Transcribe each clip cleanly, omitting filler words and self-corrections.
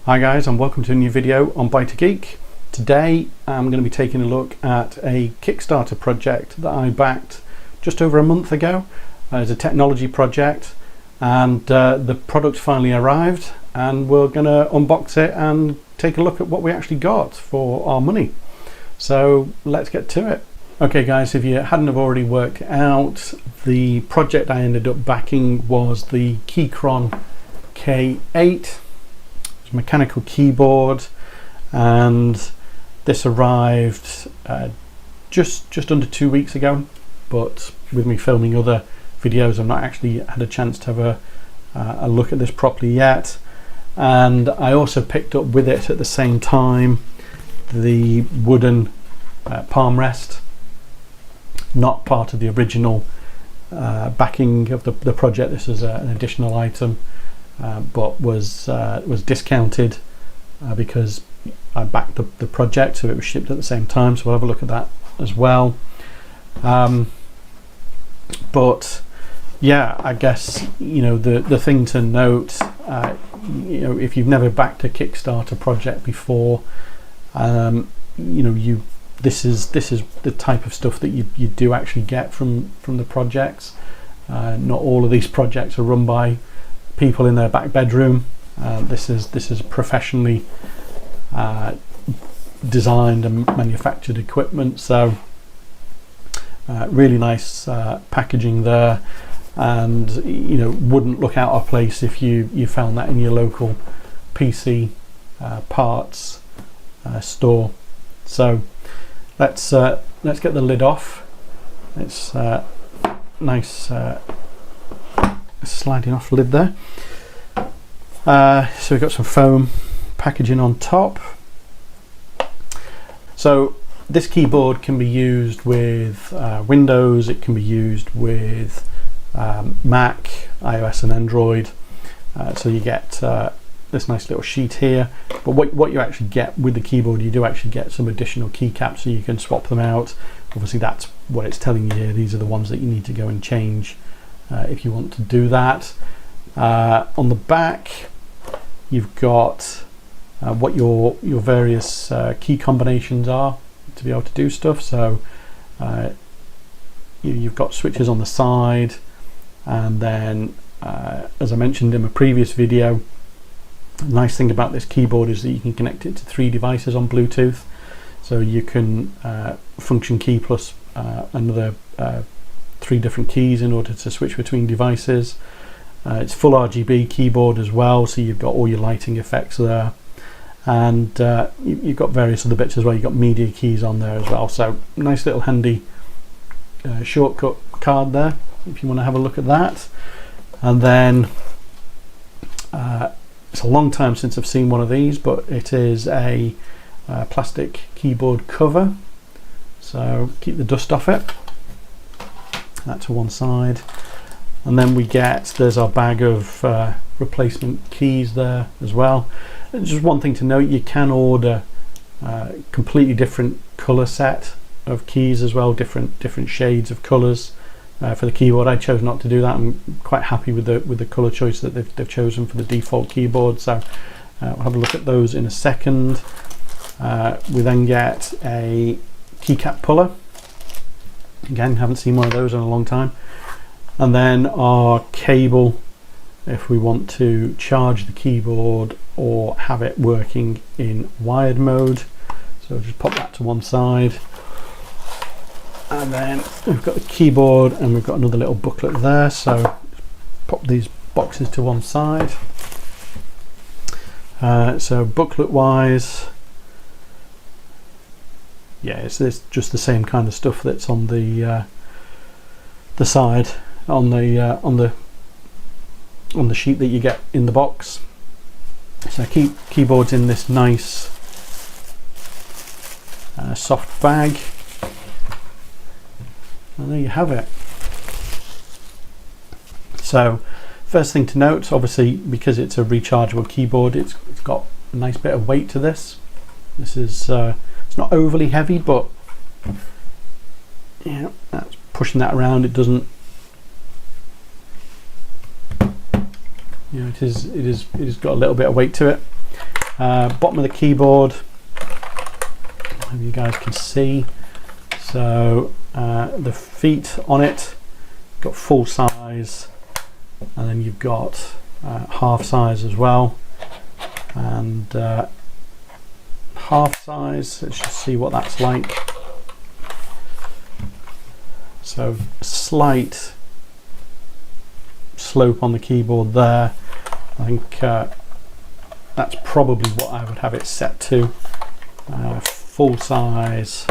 Hi guys, and welcome to a new video on Buy to Geek. Today I'm going to be taking a look at a Kickstarter project that I backed just over a month ago. It's a technology project, and the product finally arrived, and we're going to unbox it and take a look at what we actually got for our money. So let's get to it. Okay guys, if you hadn't have already worked out, the project I ended up backing was the Keychron K8 mechanical keyboard, and this arrived just under 2 weeks ago, but with me filming other videos I've not actually had a chance to have a look at this properly yet. And I also picked up with it at the same time the wooden palm rest, not part of the original backing of the project. This is an additional item, but was discounted because I backed the project, so it was shipped at the same time, so we'll have a look at that as well. But yeah, I guess the thing to note, if you've never backed a Kickstarter project before, this is the type of stuff that you do actually get from the projects. Not all of these projects are run by people in their back bedroom. This is professionally designed and manufactured equipment, so really nice packaging there, and wouldn't look out of place if you found that in your local PC parts store. So let's get the lid off. It's nice sliding off lid there. So we've got some foam packaging on top. So this keyboard can be used with Windows, it can be used with Mac, iOS and Android. So you get this nice little sheet here, but what you actually get with the keyboard, you do actually get some additional keycaps, so you can swap them out. Obviously that's what it's telling you here. These are the ones that you need to go and change if you want to do that. On the back you've got what your various key combinations are to be able to do stuff. So you've got switches on the side, and then as I mentioned in my previous video, the nice thing about this keyboard is that you can connect it to 3 devices on Bluetooth. So you can function key plus another 3 different keys in order to switch between devices. It's full RGB keyboard as well, so you've got all your lighting effects there, and you've got various other bits as well. You've got media keys on there as well, so nice little handy shortcut card there if you want to have a look at that. And then it's a long time since I've seen one of these, but it is a plastic keyboard cover, so keep the dust off it. That to one side, and then there's our bag of replacement keys there as well. And just one thing to note, you can order completely different color set of keys as well, different shades of colors for the keyboard. I chose not to do that. I'm quite happy with the color choice that they've chosen for the default keyboard, so we'll have a look at those in a second. We then get a keycap puller. Again, haven't seen one of those in a long time. And then our cable if we want to charge the keyboard or have it working in wired mode. So just pop that to one side. And then we've got the keyboard, and we've got another little booklet there. So pop these boxes to one side. So booklet wise, yeah, it's just the same kind of stuff that's on the side on the sheet that you get in the box. So keyboard's in this nice soft bag, and there you have it. So first thing to note, obviously because it's a rechargeable keyboard, it's got a nice bit of weight to this. This is it's not overly heavy, but yeah, that's pushing that around. It doesn't, it is got a little bit of weight to it. Bottom of the keyboard, maybe you guys can see. So the feet on it got full size, and then you've got half size as well, and half size. Let's just see what that's like. So slight slope on the keyboard there. I think that's probably what I would have it set to. Full size.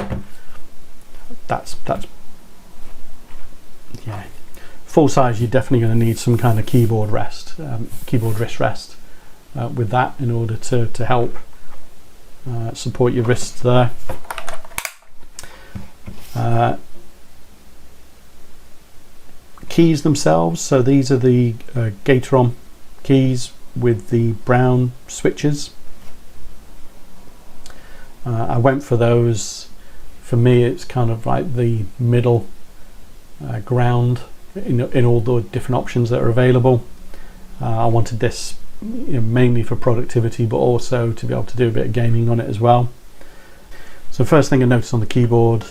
That's yeah. Full size. You're definitely going to need some kind of keyboard rest, keyboard wrist rest with that in order to help support your wrists there. Keys themselves, so these are the Keychron keys with the brown switches. I went for those. For me, it's kind of like the middle ground in all the different options that are available. I wanted this mainly for productivity, but also to be able to do a bit of gaming on it as well. So first thing I noticed on the keyboard,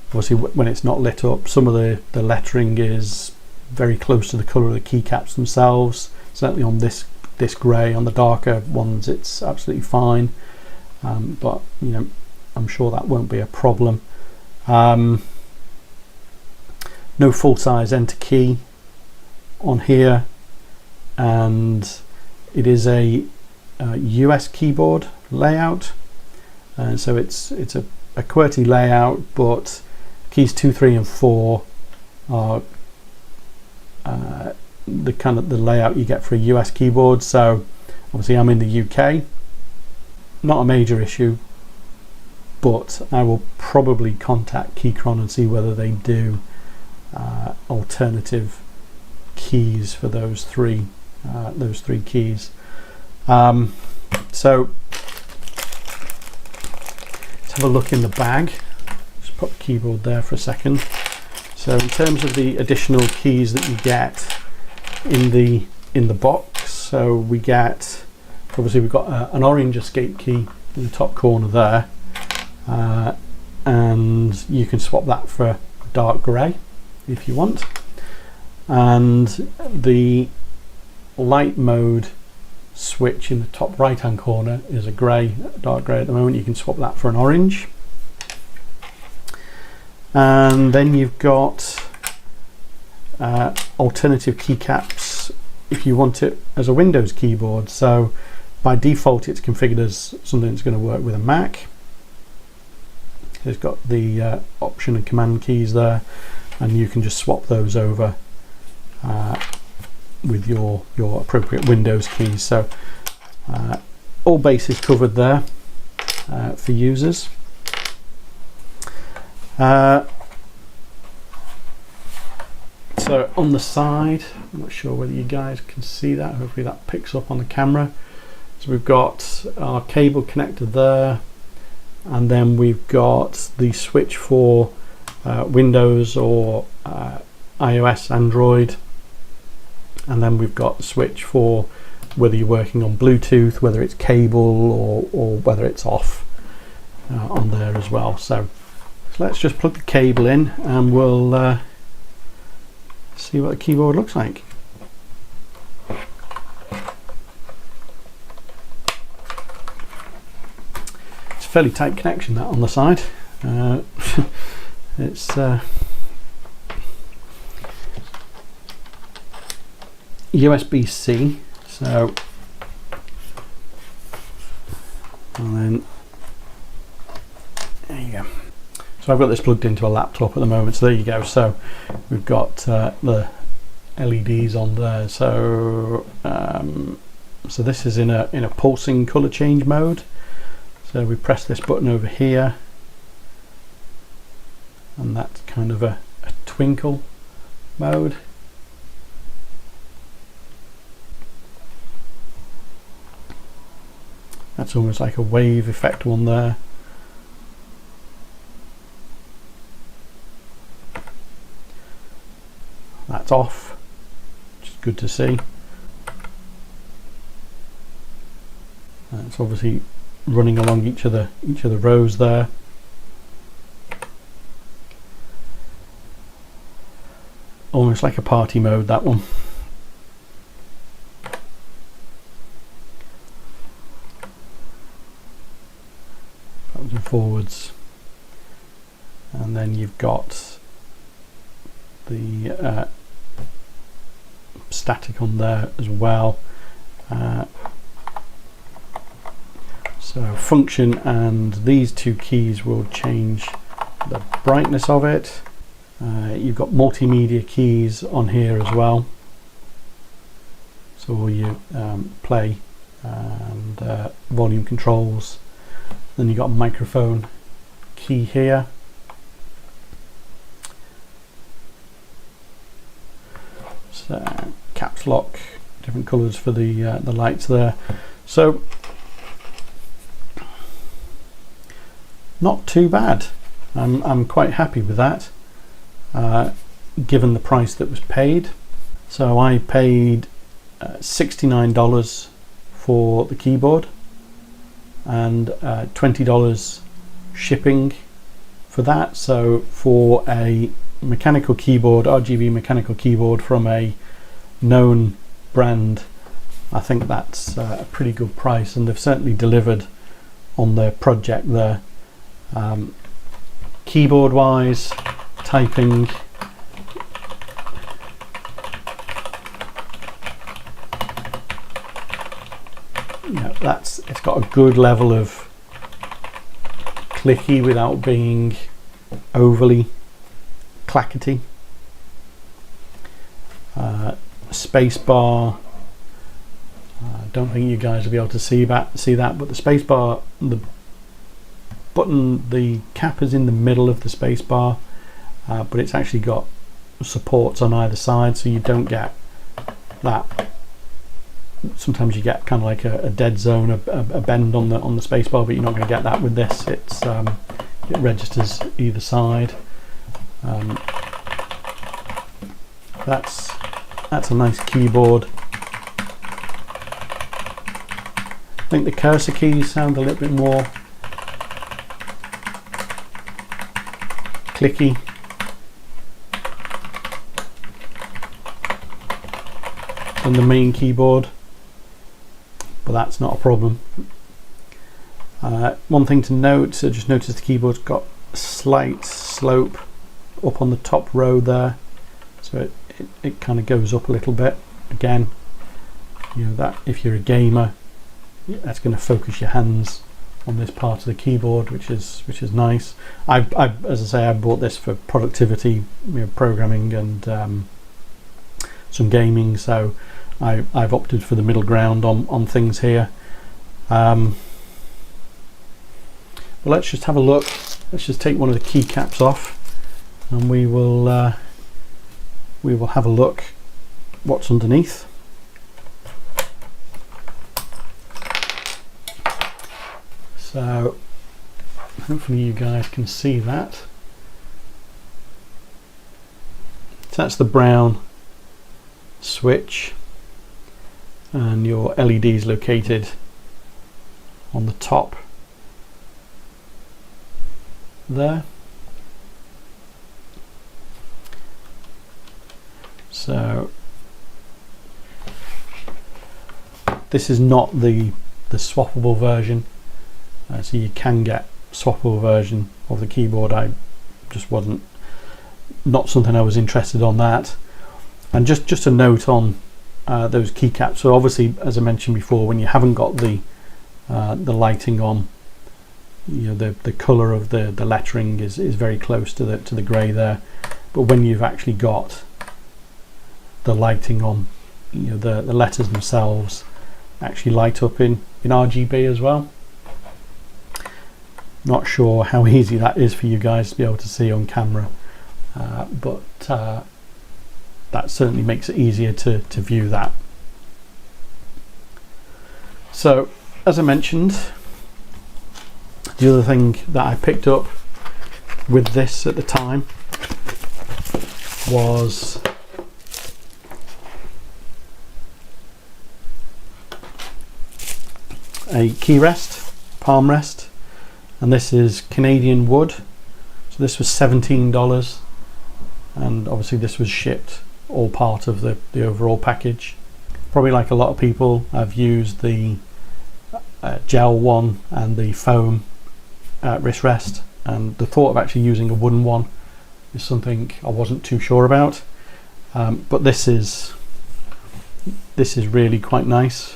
obviously when it's not lit up, some of the lettering is very close to the colour of the keycaps themselves. Certainly on this grey, on the darker ones it's absolutely fine, but I'm sure that won't be a problem. No full size enter key on here, and it is a US keyboard layout, and so it's a QWERTY layout, but keys 2, 3 and 4 are the kind of the layout you get for a US keyboard. So obviously I'm in the UK, not a major issue, but I will probably contact Keychron and see whether they do alternative keys for those three keys. So let's have a look in the bag. Just put the keyboard there for a second. So in terms of the additional keys that you get in the box, so we get, obviously we've got an orange escape key in the top corner there, and you can swap that for dark grey if you want, and the light mode switch in the top right hand corner is a grey, dark grey at the moment. You can swap that for an orange. And then you've got alternative keycaps if you want it as a Windows keyboard. So by default it's configured as something that's going to work with a Mac. It's got the option and command keys there, and you can just swap those over with your appropriate Windows keys. So all bases covered there for users. So on the side, I'm not sure whether you guys can see that, hopefully that picks up on the camera. So we've got our cable connector there, and then we've got the switch for Windows or iOS, Android, and then we've got the switch for whether you're working on Bluetooth, whether it's cable or whether it's off on there as well. So let's just plug the cable in and we'll see what the keyboard looks like. It's a fairly tight connection that on the side. It's USB-C, so, and then there you go. So I've got this plugged into a laptop at the moment, so there you go. So we've got the LEDs on there. So so this is in a pulsing color change mode. So we press this button over here, and that's kind of a twinkle mode. That's almost like a wave effect one there. That's off, which is good to see. That's that's obviously running along each of the rows there. Almost like a party mode, that one. Backwards and forwards. And then you've got the static on there as well. So function, and these two keys will change the brightness of it. You've got multimedia keys on here as well, so all your play and volume controls. Then you've got a microphone key here. So caps lock, different colours for the lights there. So not too bad. I'm quite happy with that, given the price that was paid. So I paid $69 for the keyboard and $20 shipping for that. So for a mechanical keyboard, RGB mechanical keyboard from a known brand, I think that's a pretty good price, and they've certainly delivered on their project there. Keyboard wise, typing, it's got a good level of clicky without being overly clackety. Space bar, I don't think you guys will be able to see that, but the space bar, the button, the cap is in the middle of the space bar, but it's actually got supports on either side, so you don't get that. Sometimes you get kind of like a dead zone, a bend on the space bar, but you're not going to get that with this. It's it registers either side. That's a nice keyboard. I think the cursor keys sound a little bit more clicky. Than the main keyboard, but that's not a problem. One thing to note, so just notice the keyboard's got a slight slope up on the top row there, so it kind of goes up a little bit. Again, that if you're a gamer, that's going to focus your hands on this part of the keyboard, which is nice. As I say, I bought this for productivity, programming and some gaming, so I've opted for the middle ground on things here. But let's just have a look. Let's just take one of the keycaps off, and we will have a look what's underneath. So hopefully you guys can see that. So that's the brown switch, and your LED is located on the top there. So this is not the swappable version, so you can get swappable version of the keyboard. I just not something I was interested on that. And just a note on those keycaps. So obviously, as I mentioned before, when you haven't got the lighting on, the colour of the lettering is very close to the grey there. But when you've actually got the lighting on, the letters themselves actually light up in RGB as well. Not sure how easy that is for you guys to be able to see on camera, but that certainly makes it easier to view that. So as I mentioned, the other thing that I picked up with this at the time was a key rest, palm rest, and this is Canadian wood. So this was $17, and obviously this was shipped, all part of the overall package. Probably like a lot of people, I've used the gel one and the foam wrist rest, and the thought of actually using a wooden one is something I wasn't too sure about, but this is really quite nice.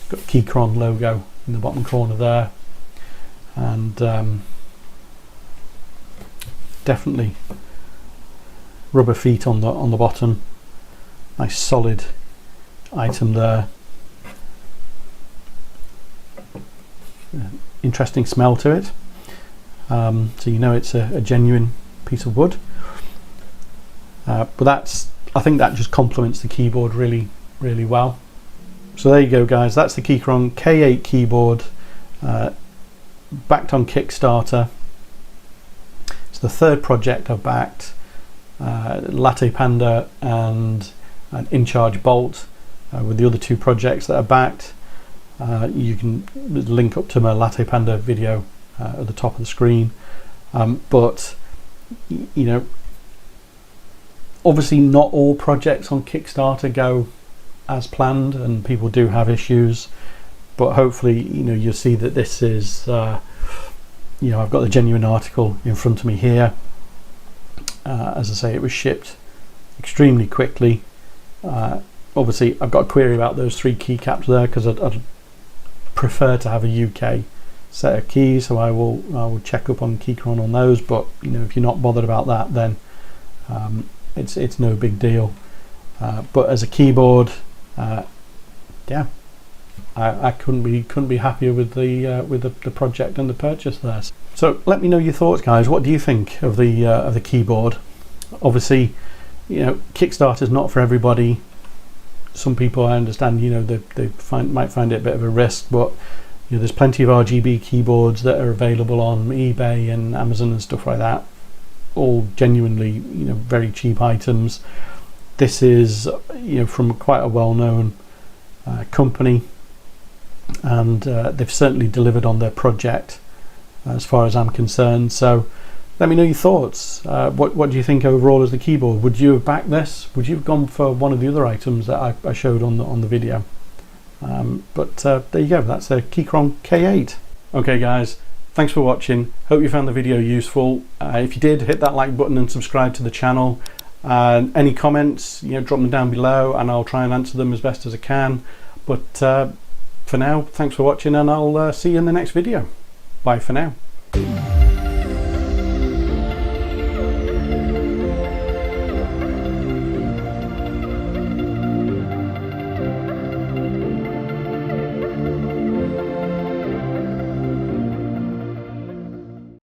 Got Keychron logo in the bottom corner there, and definitely rubber feet on the bottom. Nice solid item there. Interesting smell to it, so you know it's a genuine piece of wood. But I think that just complements the keyboard really well. So there you go, guys, that's the Keychron K8 keyboard, backed on Kickstarter. It's the third project I've backed. Latte Panda and an In Charge Bolt with the other two projects that are backed. You can link up to my Latte Panda video at the top of the screen, but you know, obviously not all projects on Kickstarter go as planned, and people do have issues, but hopefully, you know, you'll see that this is you know, I've got the genuine article in front of me here. As I say, it was shipped extremely quickly. Obviously I've got a query about those 3 keycaps there, because I'd prefer to have a UK set of keys, so I will check up on Keychron on those. But you know, if you're not bothered about that, then it's no big deal. But as a keyboard, yeah, I couldn't be happier with the project and the purchase there. So let me know your thoughts, guys. What do you think of the keyboard? Obviously, you know, Kickstarter is not for everybody. Some people, I understand, you know, they might find it a bit of a risk, but you know, there's plenty of RGB keyboards that are available on eBay and Amazon and stuff like that, all genuinely, you know, very cheap items. This is, you know, from quite a well-known company, and they've certainly delivered on their project as far as I'm concerned. So let me know your thoughts. What do you think overall as the keyboard? Would you have backed this? Would you have gone for one of the other items that I showed on the video? But there you go, that's a Keychron K8. Okay guys, thanks for watching. Hope you found the video useful. If you did, hit that like button and subscribe to the channel. Any comments, you know, drop them down below and I'll try and answer them as best as I can. But for now, thanks for watching, and I'll see you in the next video. Bye for now.